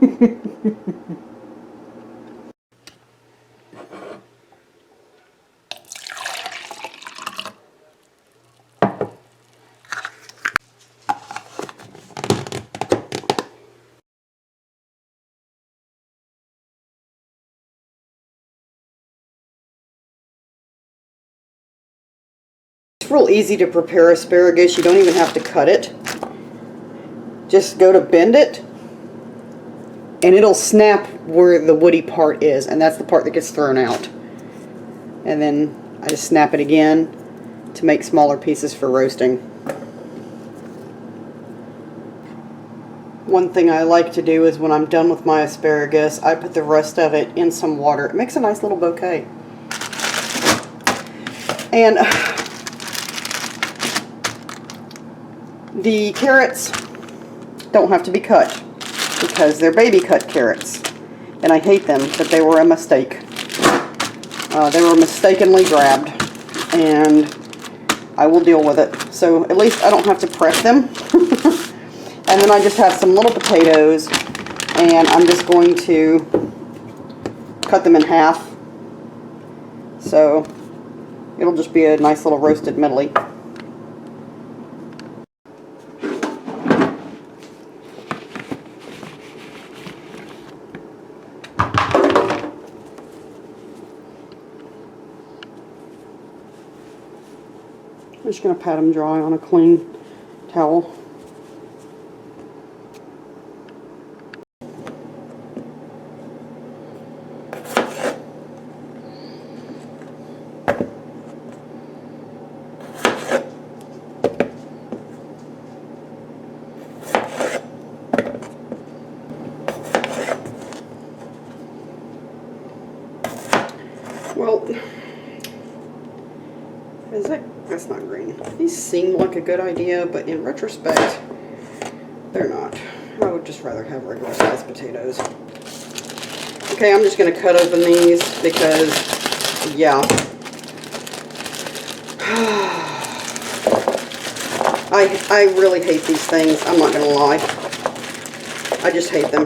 It's real easy to prepare asparagus. You don't even have to cut it. Just go to bend it, and it'll snap where the woody part is, and that's the part that gets thrown out. And then I just snap it again to make smaller pieces for roasting. One thing I like to do is when I'm done with my asparagus, I put the rest of it in some water. It makes a nice little bouquet. And the carrots don't have to be cut because they're baby cut carrots, and I hate them, but they were a mistake. They were mistakenly grabbed, and I will deal with it. So at least I don't have to press them. And then I just have some little potatoes, and I'm just going to cut them in half. So it'll just be a nice little roasted medley. I'm just going to pat them dry on a clean towel. Well, that's not green. These seem like a good idea, but in retrospect, they're not. I would just rather have regular sized potatoes. Okay, I'm just going to cut open these because, yeah. I really hate these things. I'm not going to lie. I just hate them.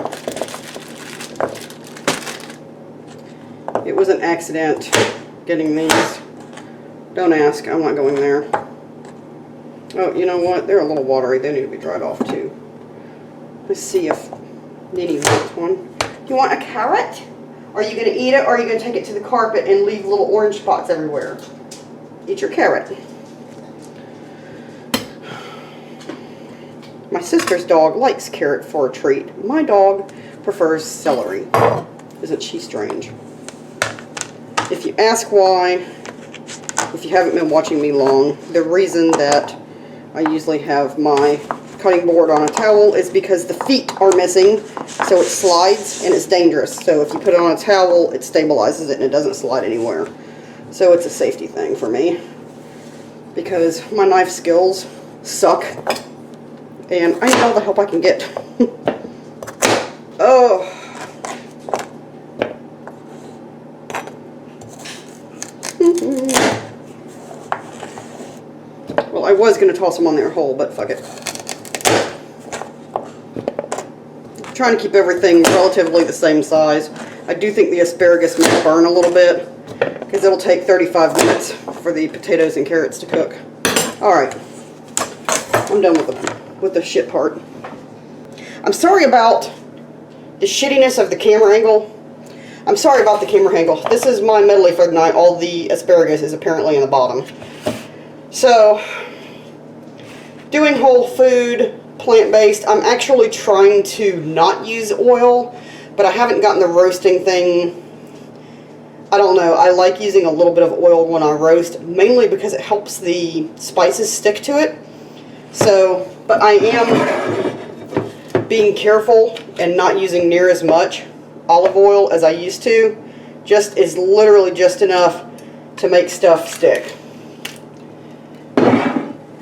It was an accident getting these. Don't ask. I'm not going there. Oh, you know what? They're a little watery. They need to be dried off too. Let's see if Nini wants one. You want a carrot? Are you going to eat it, or are you going to take it to the carpet and leave little orange spots everywhere? Eat your carrot. My sister's dog likes carrot for a treat. My dog prefers celery. Isn't she strange? If you ask why, if you haven't been watching me long, the reason that I usually have my cutting board on a towel is because the feet are missing, so it slides and it's dangerous. So if you put it on a towel, it stabilizes it and it doesn't slide anywhere. So it's a safety thing for me, because my knife skills suck and I need all the help I can get. Oh. Well, I was going to toss them on their hole, but fuck it. I'm trying to keep everything relatively the same size. I do think the asparagus may burn a little bit, because it'll take 35 minutes for the potatoes and carrots to cook. Alright. I'm done with the shit part. I'm sorry about the shittiness of the camera angle. I'm sorry about the camera angle. This is my medley for the night. All the asparagus is apparently in the bottom. So, doing whole food, plant-based. I'm actually trying to not use oil, but I haven't gotten the roasting thing. I don't know. I like using a little bit of oil when I roast, mainly because it helps the spices stick to it. So, but I am being careful and not using near as much olive oil as I used to. Just is literally just enough to make stuff stick.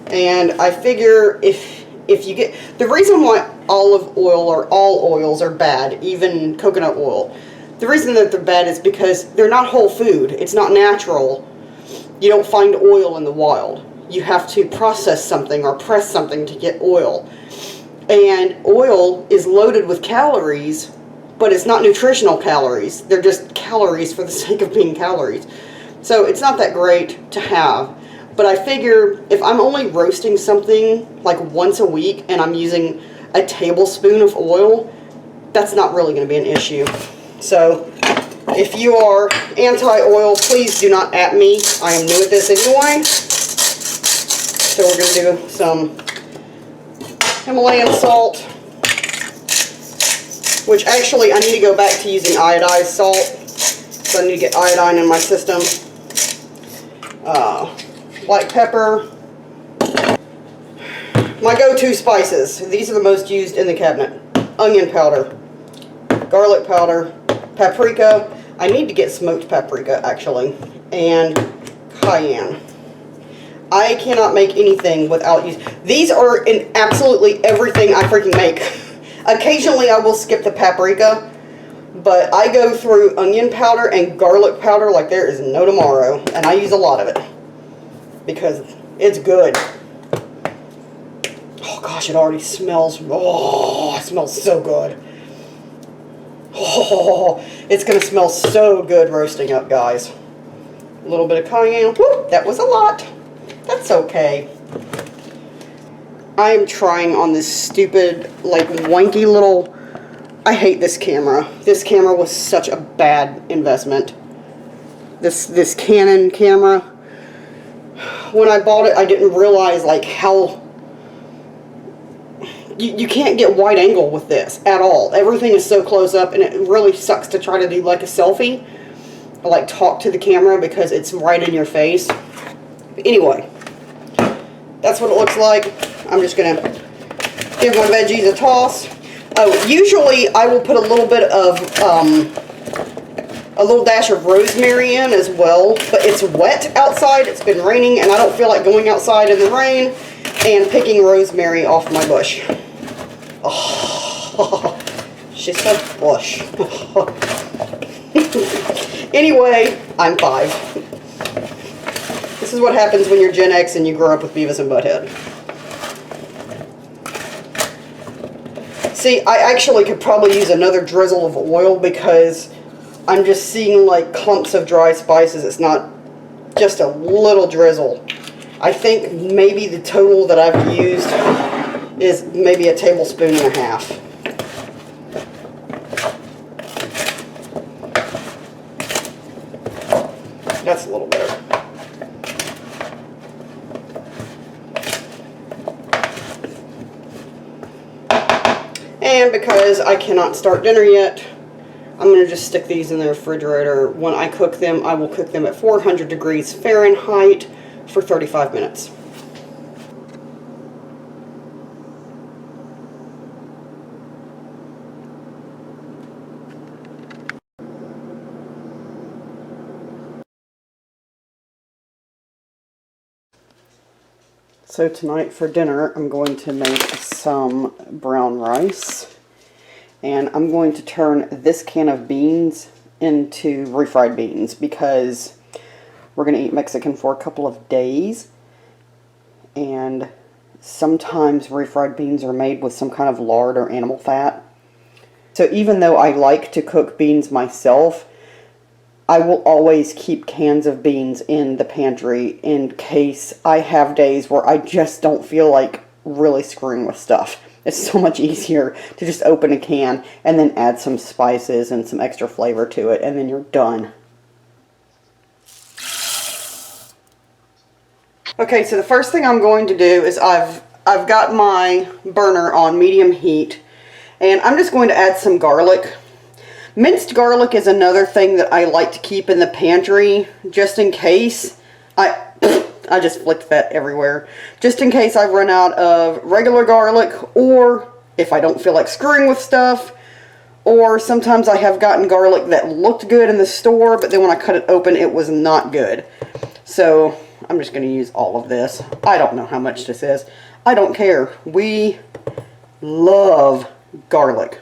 And I figure if you get, the reason why olive oil or all oils are bad, even coconut oil, the reason that they're bad is because they're not whole food. It's not natural. You don't find oil in the wild. You have to process something or press something to get oil. And oil is loaded with calories but it's not nutritional calories. They're just calories for the sake of being calories. So it's not that great to have. But I figure if I'm only roasting something like once a week and I'm using a tablespoon of oil, that's not really going to be an issue. So if you are anti-oil, please do not at me. I am new at this anyway. So we're going to do some Himalayan salt, which actually I need to go back to using iodized salt. So I need to get iodine in my system. Black pepper. My go-to spices. These are the most used in the cabinet. Onion powder, garlic powder, paprika. I need to get smoked paprika actually, and cayenne. I cannot make anything without using. These are in absolutely everything I freaking make. Occasionally I will skip the paprika, but I go through onion powder and garlic powder like there is no tomorrow, and I use a lot of it because it's good. Oh gosh, it already smells. Oh, it smells so good. Oh, it's going to smell so good roasting up, guys. A little bit of cayenne. Whoop, that was a lot. That's okay. I am trying on this stupid, like, wanky little... I hate this camera. This camera was such a bad investment. This Canon camera. When I bought it, I didn't realize, like, how... You can't get wide angle with this at all. Everything is so close up, and it really sucks to try to do, like, a selfie. Or, like, talk to the camera because it's right in your face. But anyway, that's what it looks like. I'm just going to give my veggies a toss. Oh, usually I will put a little bit of, a little dash of rosemary in as well, but it's wet outside, it's been raining, and I don't feel like going outside in the rain and picking rosemary off my bush. Oh, she's so bush. Anyway, I'm 5. This is what happens when you're Gen X and you grow up with Beavis and Butthead. See, I actually could probably use another drizzle of oil because I'm just seeing like clumps of dry spices. It's not just a little drizzle. I think maybe the total that I've used is maybe a tablespoon and a half. That's a little better. And because I cannot start dinner yet, I'm going to just stick these in the refrigerator. When I cook them, I will cook them at 400 degrees Fahrenheit for 35 minutes. So tonight for dinner, I'm going to make some brown rice. And I'm going to turn this can of beans into refried beans because we're going to eat Mexican for a couple of days. And sometimes refried beans are made with some kind of lard or animal fat. So even though I like to cook beans myself, I will always keep cans of beans in the pantry in case I have days where I just don't feel like really screwing with stuff. It's so much easier to just open a can and then add some spices and some extra flavor to it, and then you're done. Okay, so the first thing I'm going to do is I've got my burner on medium heat, and I'm just going to add some garlic. Minced garlic is another thing that I like to keep in the pantry, just in case. I just flicked that everywhere. Just in case I run out of regular garlic, or if I don't feel like screwing with stuff, or sometimes I have gotten garlic that looked good in the store, but then when I cut it open, it was not good. So I'm just going to use all of this. I don't know how much this is. I don't care. We love garlic.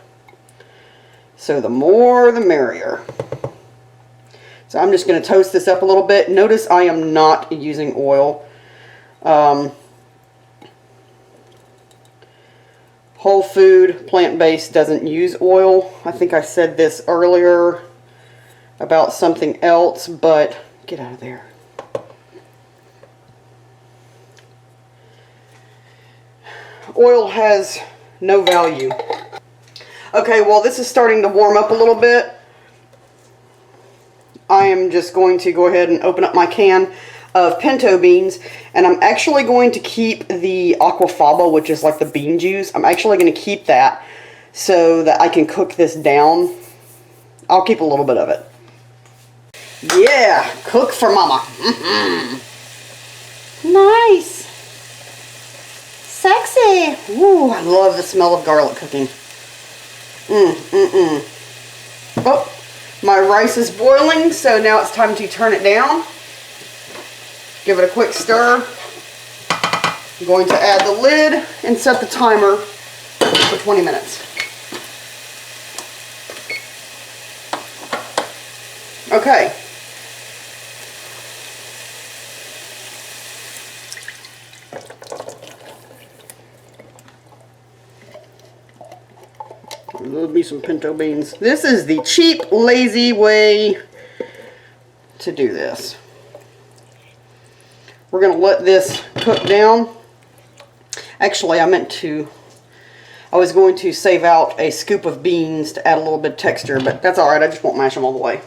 So the more the merrier. So I'm just going to toast this up a little bit. Notice I am not using oil. Whole food, plant-based, doesn't use oil. I think I said this earlier about something else, but get out of there. Oil has no value. Okay, well, this is starting to warm up a little bit. I am just going to go ahead and open up my can of pinto beans, and I'm actually going to keep the aquafaba, which is like the bean juice. I'm actually going to keep that so that I can cook this down. I'll keep a little bit of it. Yeah, cook for mama. Nice. Sexy. Ooh, I love the smell of garlic cooking. Oh, my rice is boiling, so now it's time to turn it down. Give it a quick stir. I'm going to add the lid and set the timer for 20 minutes. Okay. Love me some pinto beans. This is the cheap, lazy way to do this. We're going to let this cook down. Actually, I was going to save out a scoop of beans to add a little bit of texture, but that's alright, I just won't mash them all the way.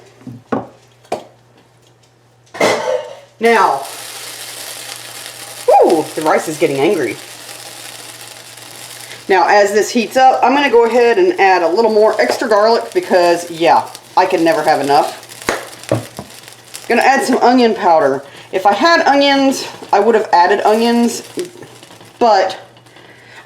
Now, whoo, the rice is getting angry. Now, as this heats up, I'm going to go ahead and add a little more extra garlic because, yeah, I can never have enough. Going to add some onion powder. If I had onions, I would have added onions, but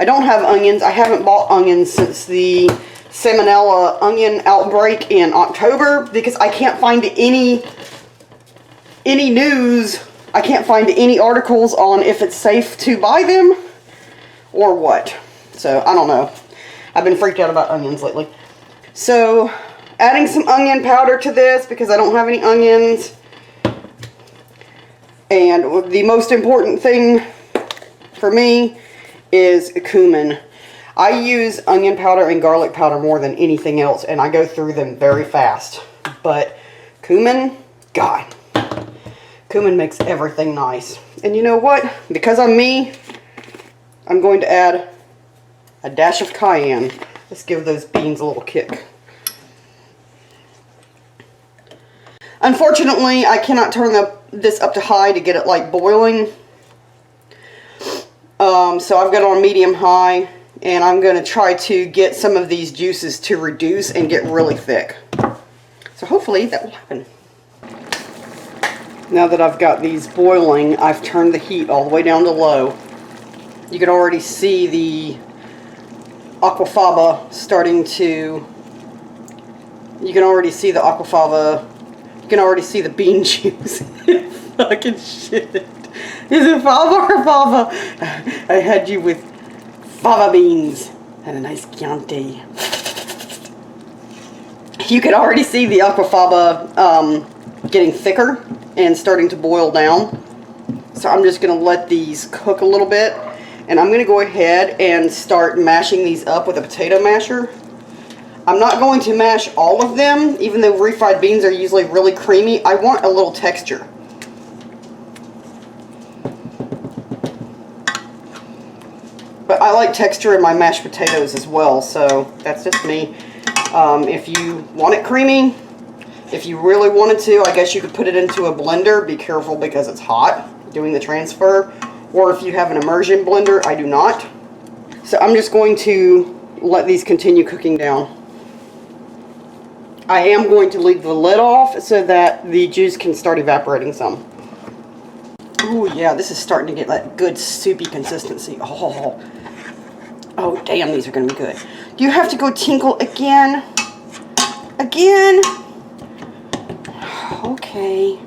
I don't have onions. I haven't bought onions since the salmonella onion outbreak in October because I can't find any news. I can't find any articles on if it's safe to buy them or what. So, I don't know. I've been freaked out about onions lately. So, adding some onion powder to this because I don't have any onions. And the most important thing for me is cumin. I use onion powder and garlic powder more than anything else, and I go through them very fast. But cumin, God, cumin makes everything nice. And you know what? Because I'm me, I'm going to add a dash of cayenne. Let's give those beans a little kick. Unfortunately, I cannot turn this up to high to get it like boiling. So I've got it on medium high, and I'm going to try to get some of these juices to reduce and get really thick. So hopefully that will happen. Now that I've got these boiling, I've turned the heat all the way down to low. You can already see the aquafaba starting to, you can already see the aquafaba, you can already see the bean juice. Fucking shit. Is it fava or fava? I had you with fava beans and a nice Chianti. You can already see the aquafaba getting thicker and starting to boil down. So I'm just going to let these cook a little bit. And I'm going to go ahead and start mashing these up with a potato masher. I'm not going to mash all of them, even though refried beans are usually really creamy. I want a little texture. But I like texture in my mashed potatoes as well, so that's just me. If you want it creamy, if you really wanted to, I guess you could put it into a blender. Be careful because it's hot doing the transfer. Or if you have an immersion blender, I do not. So I'm just going to let these continue cooking down. I am going to leave the lid off so that the juice can start evaporating some. Ooh, yeah, this is starting to get that good soupy consistency. Oh, damn, these are going to be good. Do you have to go tinkle again? Again? Okay.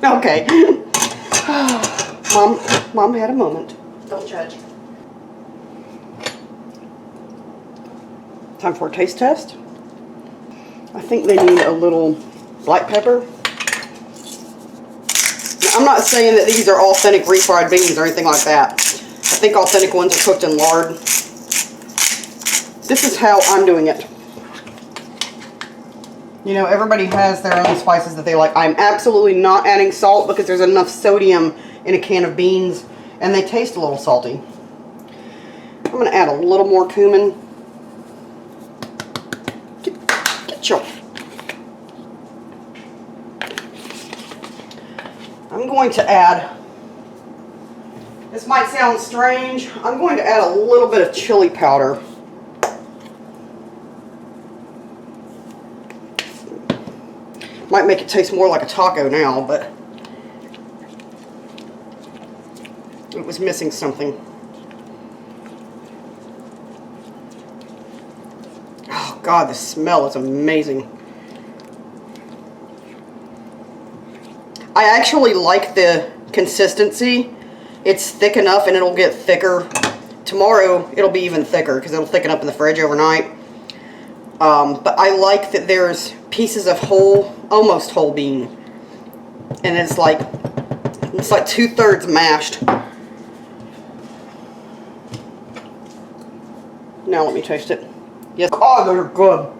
Okay. Mom had a moment. Don't judge. Time for a taste test. I think they need a little black pepper. I'm not saying that these are authentic refried beans or anything like that. I think authentic ones are cooked in lard. This is how I'm doing it. You know, everybody has their own spices that they like. I'm absolutely not adding salt because there's enough sodium in a can of beans and they taste a little salty. I'm going to add a little more cumin. Get your... I'm going to add, this might sound strange, I'm going to add a little bit of chili powder. Might make it taste more like a taco now, but it was missing something. Oh God, the smell is amazing. I actually like the consistency. It's thick enough and it'll get thicker. Tomorrow it'll be even thicker because it'll thicken up in the fridge overnight. But I like that there's pieces of whole, almost whole bean. And it's like 2/3 mashed. Now let me taste it. Yes. Oh, they're good.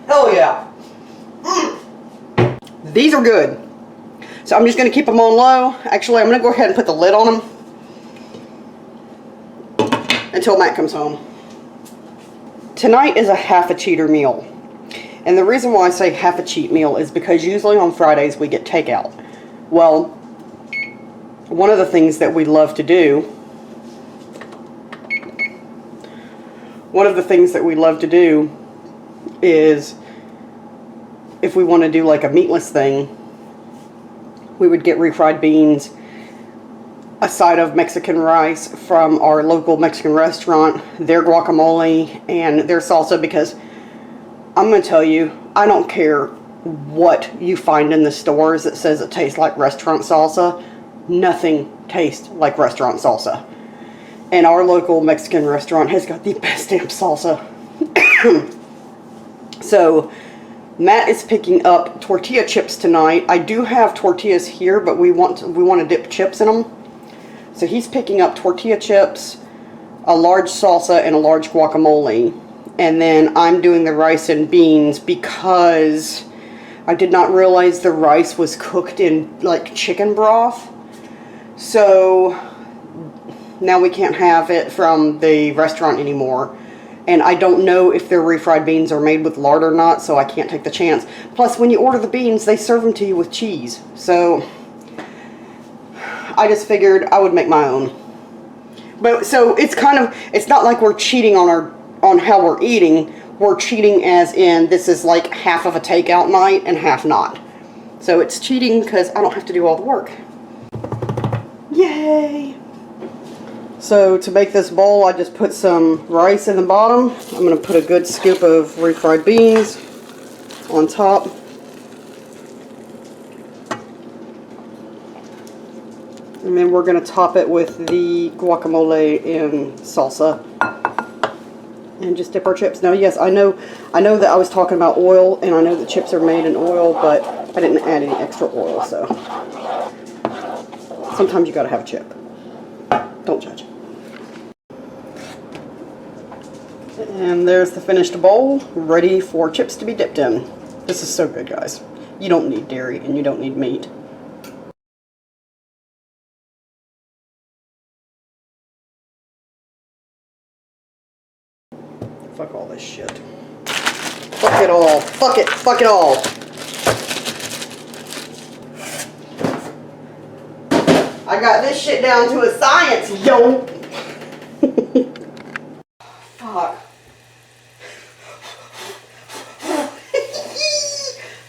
Hell yeah. These are good. So I'm just going to keep them on low. Actually, I'm going to go ahead and put the lid on them until Matt comes home. Tonight is a half a cheater meal. And the reason why I say half a cheat meal is because usually on Fridays we get takeout. Well, one of the things that we love to do, is if we want to do like a meatless thing, we would get refried beans, a side of Mexican rice from our local Mexican restaurant, their guacamole, and their salsa, because I'm going to tell you, I don't care what you find in the stores that says it tastes like restaurant salsa. Nothing tastes like restaurant salsa. And our local Mexican restaurant has got the best damn salsa. So, Matt is picking up tortilla chips tonight. I do have tortillas here, but we want to dip chips in them. So he's picking up tortilla chips, a large salsa, and a large guacamole. And then I'm doing the rice and beans because I did not realize the rice was cooked in like chicken broth. So now we can't have it from the restaurant anymore. And I don't know if their refried beans are made with lard or not, so I can't take the chance. Plus, when you order the beans, they serve them to you with cheese. So I just figured I would make my own. But so it's kind of, it's not like we're cheating on how we're eating. We're cheating as in this is like half of a takeout night and half not. So it's cheating because I don't have to do all the work. Yay! So to make this bowl, I just put some rice in the bottom. I'm going to put a good scoop of refried beans on top. And then we're going to top it with the guacamole and salsa. And just dip our chips. Now, yes, I know that I was talking about oil, and I know that chips are made in oil, but I didn't add any extra oil, so sometimes you got to have a chip. Don't judge. And there's the finished bowl, ready for chips to be dipped in. This is so good, guys. You don't need dairy and you don't need meat. Fuck all this shit. Fuck it all. Fuck it. Fuck it all. I got this shit down to a science, yo. Fuck.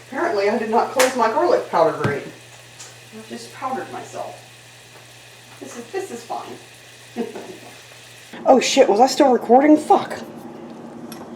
Apparently I did not close my garlic powder grate. I just powdered myself. This is fine. Oh shit, was I still recording? Fuck.